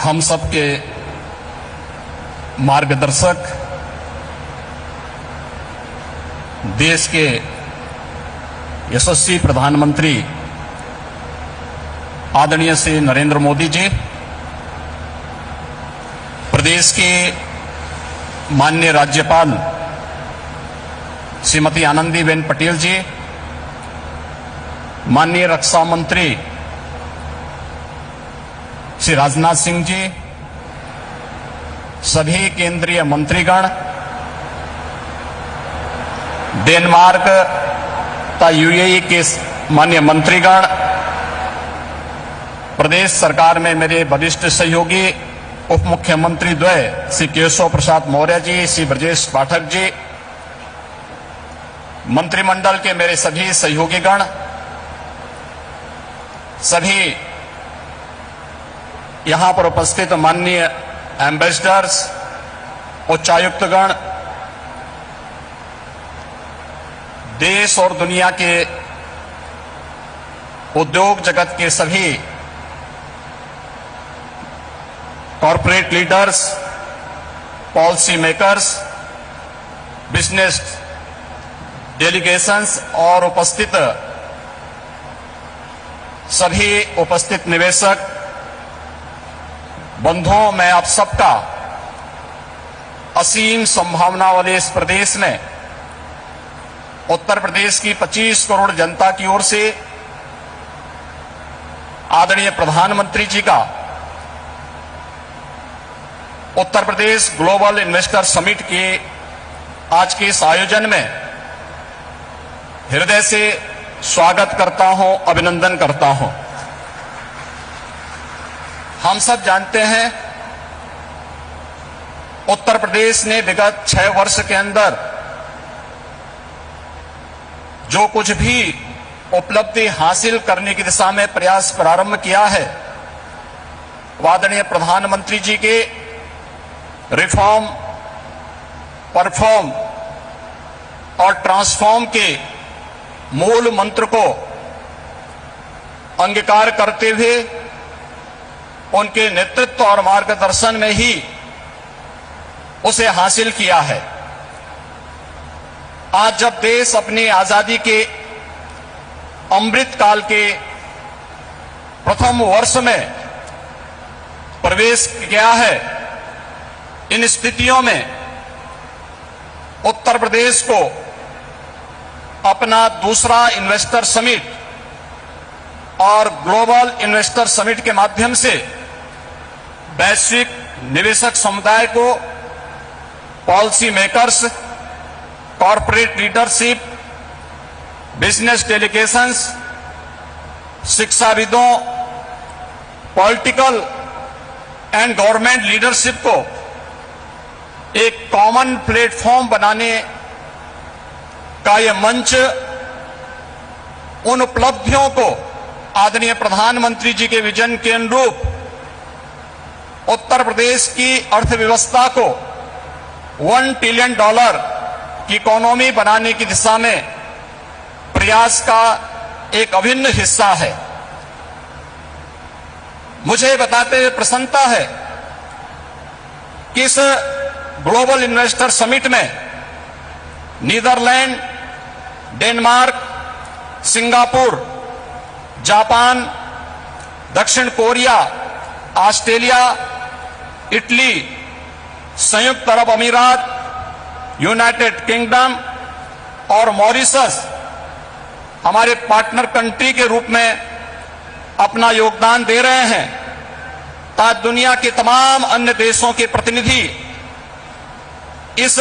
हम सबके मार्गदर्शक, देश के यशस्वी प्रधानमंत्री आदरणीय श्री नरेंद्र मोदी जी, प्रदेश के माननीय राज्यपाल श्रीमती आनंदीबेन पटेल जी, माननीय रक्षा मंत्री श्री राजनाथ सिंह जी, सभी केंद्रीय मंत्रीगण, डेनमार्क तथा यूएई के माननीय मंत्रीगण, प्रदेश सरकार में मेरे वरिष्ठ सहयोगी उप मुख्यमंत्री द्वय श्री केशव प्रसाद मौर्य जी, श्री ब्रजेश पाठक जी, मंत्रिमंडल के मेरे सभी सहयोगीगण, सभी यहां पर उपस्थित माननीय एम्बेसडर्स, उच्चायुक्तगण, देश और दुनिया के उद्योग जगत के सभी corporate leaders, policy makers, business delegations और सभी उपस्थित निवेशक बंधुओं, मैं आप सबका असीम संभावना वाले इस प्रदेश में उत्तर प्रदेश की 25 करोड़ जनता की ओर से आदरणीय प्रधानमंत्री जी का Uttar Pradesh global investor summit के आज के इस आयोजन में हृदय से स्वागत करता हूं, अभिनंदन करता हूं। हम सब जानते हैं उत्तर प्रदेश ने विगत 6 वर्ष के अंदर जो कुछ भी उपलब्धि हासिल करने की दिशा में प्रयास प्रारंभ किया है, आदरणीय प्रधानमंत्री जी के रिफॉर्म, परफॉर्म और ट्रांसफॉर्म के मूल मंत्र को अंगीकार करते हुए उनके नेतृत्व और मार्गदर्शन में ही उसे हासिल किया है। आज जब देश अपनी आजादी के अमृत काल के प्रथम वर्ष में प्रवेश किया है, इन स्थितियों में उत्तर प्रदेश को अपना दूसरा इन्वेस्टर समिट और ग्लोबल इन्वेस्टर समिट के माध्यम से वैश्विक निवेशक समुदाय को, policy makers, corporate leadership, business delegations, शिक्षाविदों, पॉलिटिकल एंड गवर्नमेंट लीडरशिप को एक कॉमन प्लेटफॉर्म बनाने का यह मंच उन उपलब्धियों को आदरणीय प्रधानमंत्री जी के विजन के अनुरूप उत्तर प्रदेश की अर्थव्यवस्था को $1 ट्रिलियन की इकोनॉमी बनाने की दिशा में प्रयास का एक अभिन्न हिस्सा है। मुझे बताते हुए प्रसन्नता है कि इस ग्लोबल इन्वेस्टर समिट में नीदरलैंड, डेनमार्क, सिंगापुर, जापान, दक्षिण कोरिया, ऑस्ट्रेलिया, इटली, संयुक्त अरब अमीरात, यूनाइटेड किंगडम और मॉरिशस हमारे पार्टनर कंट्री के रूप में अपना योगदान दे रहे हैं, ताकि दुनिया के तमाम अन्य देशों के प्रतिनिधि इस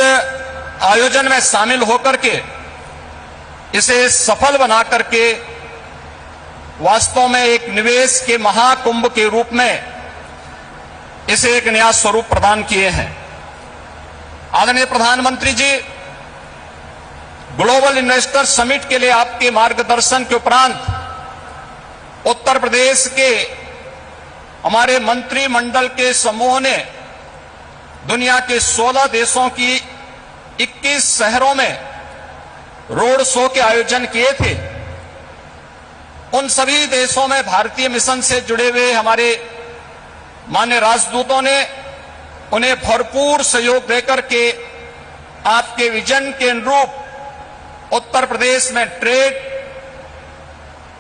आयोजन में शामिल होकर के इसे सफल बना करके वास्तव में एक निवेश के महाकुंभ के रूप में इसे एक नया स्वरूप प्रदान किए हैं। आदरणीय प्रधानमंत्री जी, ग्लोबल इन्वेस्टर समिट के लिए आपके मार्गदर्शन के उपरांत उत्तर प्रदेश के हमारे मंत्रिमंडल के समूह ने दुनिया के 16 देशों की 21 शहरों में रोड शो के आयोजन किए थे। उन सभी देशों में भारतीय मिशन से जुड़े हुए हमारे माननीय राजदूतों ने उन्हें भरपूर सहयोग देकर के आपके विजन के अनुरूप उत्तर प्रदेश में ट्रेड,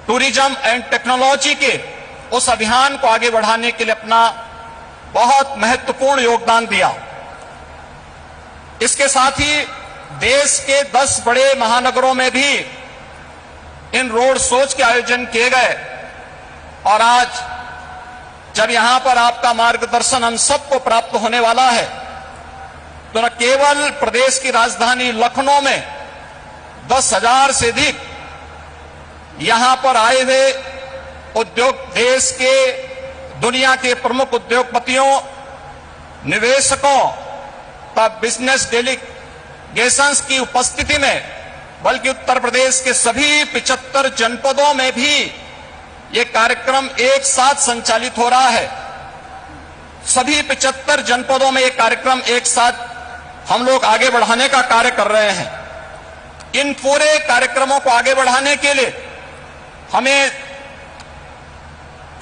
टूरिज्म एंड टेक्नोलॉजी के उस अभियान को आगे बढ़ाने के लिए अपना बहुत महत्वपूर्ण योगदान दिया। इसके साथ ही देश के 10 बड़े महानगरों में भी इन रोड शोज के आयोजन किए गए और आज जब यहां पर आपका मार्गदर्शन हम सबको प्राप्त होने वाला है तो न केवल प्रदेश की राजधानी लखनऊ में 10,000 से अधिक यहां पर आए हुए उद्योग, देश के दुनिया के प्रमुख उद्योगपतियों, निवेशकों का बिजनेस डेलीगेशंस की उपस्थिति में, बल्कि उत्तर प्रदेश के सभी 75 जनपदों में भी ये कार्यक्रम एक साथ संचालित हो रहा है। सभी 75 जनपदों में ये कार्यक्रम एक साथ हम लोग आगे बढ़ाने का कार्य कर रहे हैं। इन पूरे कार्यक्रमों को आगे बढ़ाने के लिए हमें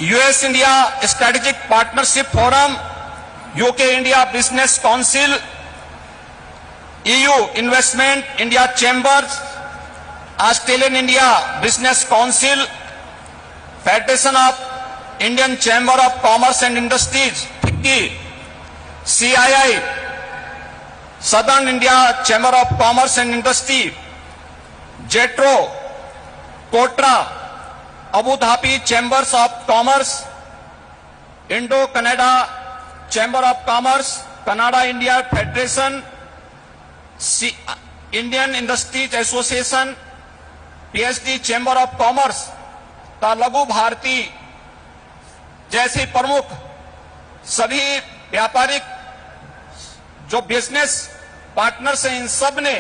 US India strategic partnership forum, UK India business council, EU investment India chambers, Australian India business council, federation of Indian chamber of commerce and industries FICCI, CII southern India chamber of commerce and industry, JETRO, KOTRA, Abu Dhabi chambers of commerce, Indo Canada chamber of commerce, Canada India federation, Indian industries association, PHD chamber of commerce, Laghu Bharati जैसी प्रमुख सभी व्यापारिक जो business partners हैं, इन सब ने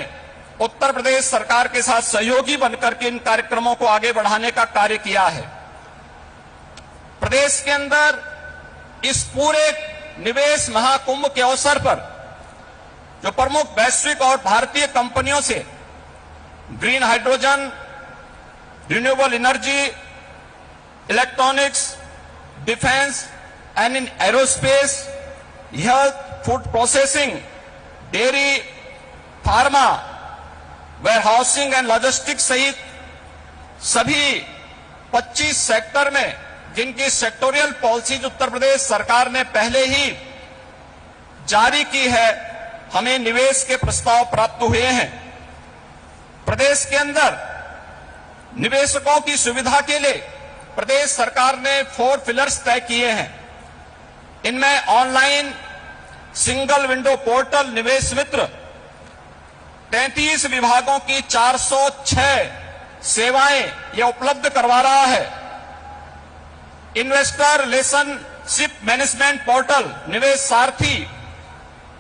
उत्तर प्रदेश सरकार के साथ सहयोगी बनकर के इन कार्यक्रमों को आगे बढ़ाने का कार्य किया है। प्रदेश के अंदर इस पूरे निवेश महाकुंभ के अवसर पर जो प्रमुख वैश्विक और भारतीय कंपनियों से green hydrogen, renewable energy, electronics, defence and in aerospace, health, food processing, dairy, pharma, warehousing and logistics सहित सभी 25 सेक्टर में जिनकी सेक्टोरियल पॉलिसीज उत्तर प्रदेश सरकार ने पहले ही जारी की है, हमें निवेश के प्रस्ताव प्राप्त हुए हैं। प्रदेश के अंदर निवेशकों की सुविधा के लिए प्रदेश सरकार ने 4 पिलर्स तय किए हैं। इनमें ऑनलाइन सिंगल विंडो पोर्टल निवेश मित्र, 33 विभागों की 406 सेवाएं यह उपलब्ध करवा रहा है। इन्वेस्टर रिलेशनशिप मैनेजमेंट पोर्टल निवेश सारथी,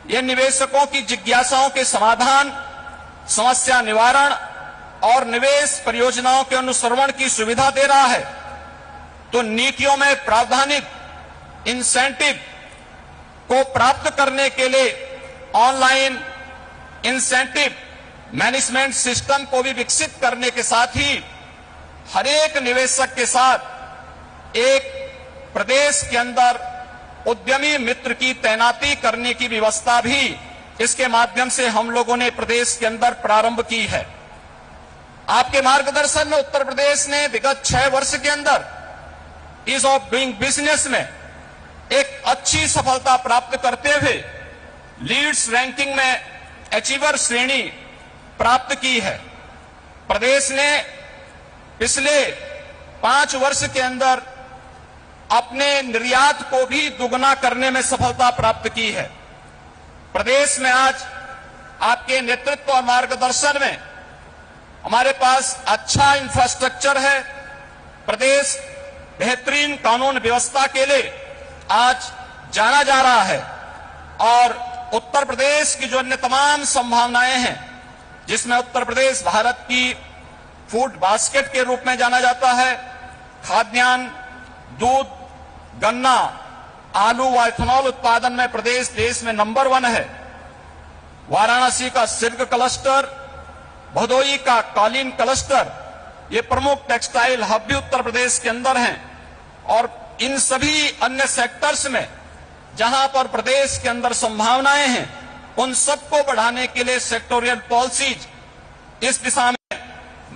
यह निवेशकों की जिज्ञासाओं के समाधान, समस्या निवारण और निवेश परियोजनाओं के अनुश्रवण की सुविधा दे रहा है। तो नीतियों में प्रावधानिक इंसेंटिव को प्राप्त करने के लिए ऑनलाइन इंसेंटिव मैनेजमेंट सिस्टम को भी विकसित करने के साथ ही हर एक निवेशक के साथ एक प्रदेश के अंदर उद्यमी मित्र की तैनाती करने की व्यवस्था भी इसके माध्यम से हम लोगों ने प्रदेश के अंदर प्रारंभ की है। आपके मार्गदर्शन में उत्तर प्रदेश ने विगत 6 वर्ष के अंदर ईज ऑफ डूइंग बिजनेस में एक अच्छी सफलता प्राप्त करते हुए लीड्स रैंकिंग में अचीवर श्रेणी प्राप्त की है। प्रदेश ने पिछले 5 वर्ष के अंदर अपने निर्यात को भी दुगना करने में सफलता प्राप्त की है। प्रदेश में आज आपके नेतृत्व और मार्गदर्शन में हमारे पास अच्छा इंफ्रास्ट्रक्चर है। प्रदेश बेहतरीन कानून व्यवस्था के लिए आज जाना जा रहा है और उत्तर प्रदेश की जो अन्य तमाम संभावनाएं हैं, जिसमें उत्तर प्रदेश भारत की फूड बास्केट के रूप में जाना जाता है, खाद्यान्न, दूध, गन्ना, आलू व इथेनॉल उत्पादन में प्रदेश देश में नंबर 1 है। वाराणसी का सिल्क क्लस्टर, भदोई का कालीन क्लस्टर, ये प्रमुख टेक्सटाइल हब भी उत्तर प्रदेश के अंदर हैं और इन सभी अन्य सेक्टर्स में जहां पर प्रदेश के अंदर संभावनाएं हैं, उन सबको बढ़ाने के लिए सेक्टोरियल पॉलिसीज इस दिशा में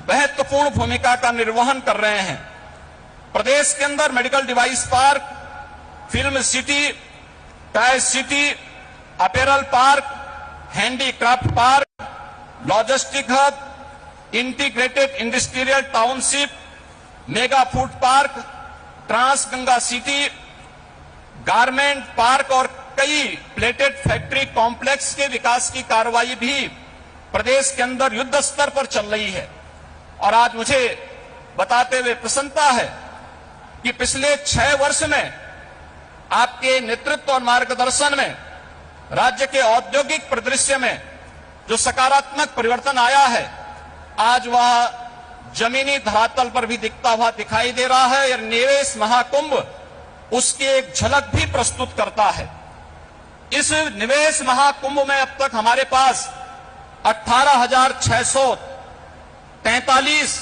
महत्वपूर्ण भूमिका का निर्वहन कर रहे हैं। प्रदेश के अंदर medical device park, film city, toy city, apparel park, handicraft park, logistic hub, integrated industrial township, mega food park, trans Ganga city, garment park और कई प्लेटेड फैक्ट्री कॉम्प्लेक्स के विकास की कार्रवाई भी प्रदेश के अंदर युद्ध स्तर पर चल रही है। और आज मुझे बताते हुए प्रसन्नता है कि पिछले 6 वर्ष में आपके नेतृत्व और मार्गदर्शन में राज्य के औद्योगिक परिदृश्य में जो सकारात्मक परिवर्तन आया है, आज वह जमीनी धरातल पर भी दिखता हुआ दिखाई दे रहा है। और निवेश महाकुंभ उसकी एक झलक भी प्रस्तुत करता है। इस निवेश महाकुंभ में अब तक हमारे पास 18,643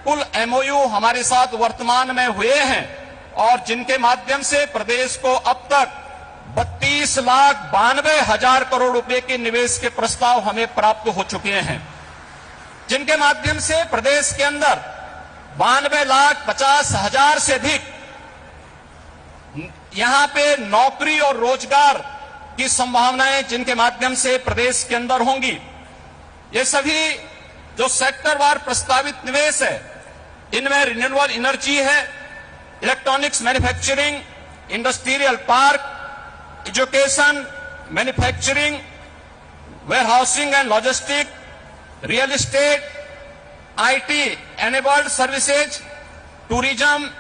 कुल एमओयू हमारे साथ वर्तमान में हुए हैं और जिनके माध्यम से प्रदेश को अब तक 32,92,000 करोड़ रुपए के निवेश के प्रस्ताव हमें प्राप्त हो चुके हैं, जिनके माध्यम से प्रदेश के अंदर 92,50,000 से अधिक यहां पे नौकरी और रोजगार की संभावनाएं जिनके माध्यम से प्रदेश के अंदर होंगी। ये सभी जो सेक्टरवार प्रस्तावित निवेश है, इनमें रिन्यूएबल एनर्जी है, electronics manufacturing, industrial park, education, manufacturing, warehousing and logistic, real estate, IT enabled services, tourism,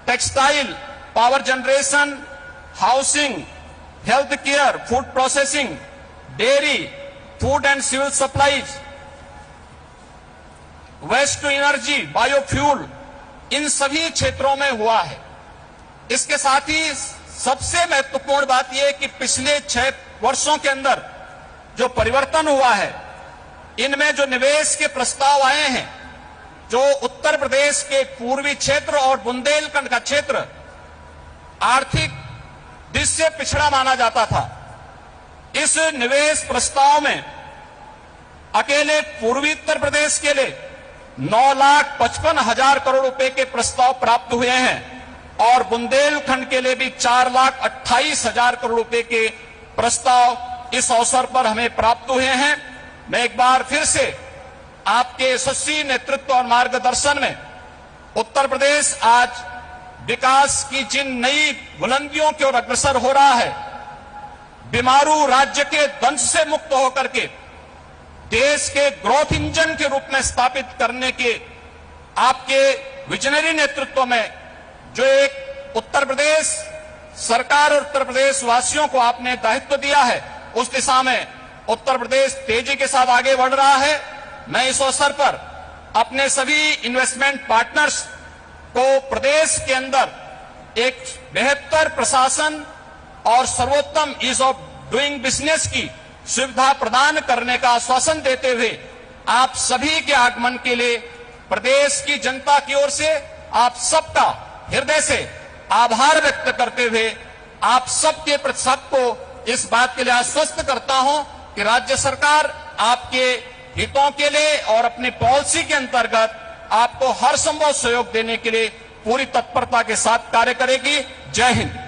textile, power generation, housing, health care, food processing, dairy, food and civil supplies, waste to energy, biofuel, इन सभी क्षेत्रों में हुआ है। इसके साथ ही सबसे महत्वपूर्ण बात यह है कि पिछले 6 वर्षों के अंदर जो परिवर्तन हुआ है, इनमें जो निवेश के प्रस्ताव आए हैं, जो उत्तर प्रदेश के पूर्वी क्षेत्र और बुंदेलखंड का क्षेत्र आर्थिक दृष्टि से पिछड़ा माना जाता था, इस निवेश प्रस्ताव में अकेले पूर्वी उत्तर प्रदेश के लिए 9,55,000 करोड़ रुपए के प्रस्ताव प्राप्त हुए हैं और बुंदेलखंड के लिए भी 4,28,000 करोड़ रुपए के प्रस्ताव इस अवसर पर हमें प्राप्त हुए हैं। मैं एक बार फिर से आपके यशस्वी नेतृत्व और मार्गदर्शन में उत्तर प्रदेश आज विकास की जिन नई बुलंदियों की ओर अग्रसर हो रहा है, बीमारू राज्य के दंश से मुक्त होकर के देश के ग्रोथ इंजन के रूप में स्थापित करने के आपके विजनरी नेतृत्व में जो एक उत्तर प्रदेश सरकार और उत्तर प्रदेश वासियों को आपने दायित्व दिया है, उस दिशा में उत्तर प्रदेश तेजी के साथ आगे बढ़ रहा है। मैं इस अवसर पर अपने सभी इन्वेस्टमेंट पार्टनर्स को प्रदेश के अंदर एक बेहतर प्रशासन और सर्वोत्तम ईज ऑफ डूइंग बिजनेस की सुविधा प्रदान करने का आश्वासन देते हुए आप सभी के आगमन के लिए प्रदेश की जनता की ओर से आप सबका हृदय से आभार व्यक्त करते हुए आप सबके प्रति सबको इस बात के लिए आश्वस्त करता हूं कि राज्य सरकार आपके हितों के लिए और अपनी पॉलिसी के अंतर्गत आपको हर संभव सहयोग देने के लिए पूरी तत्परता के साथ कार्य करेगी। जय हिंद।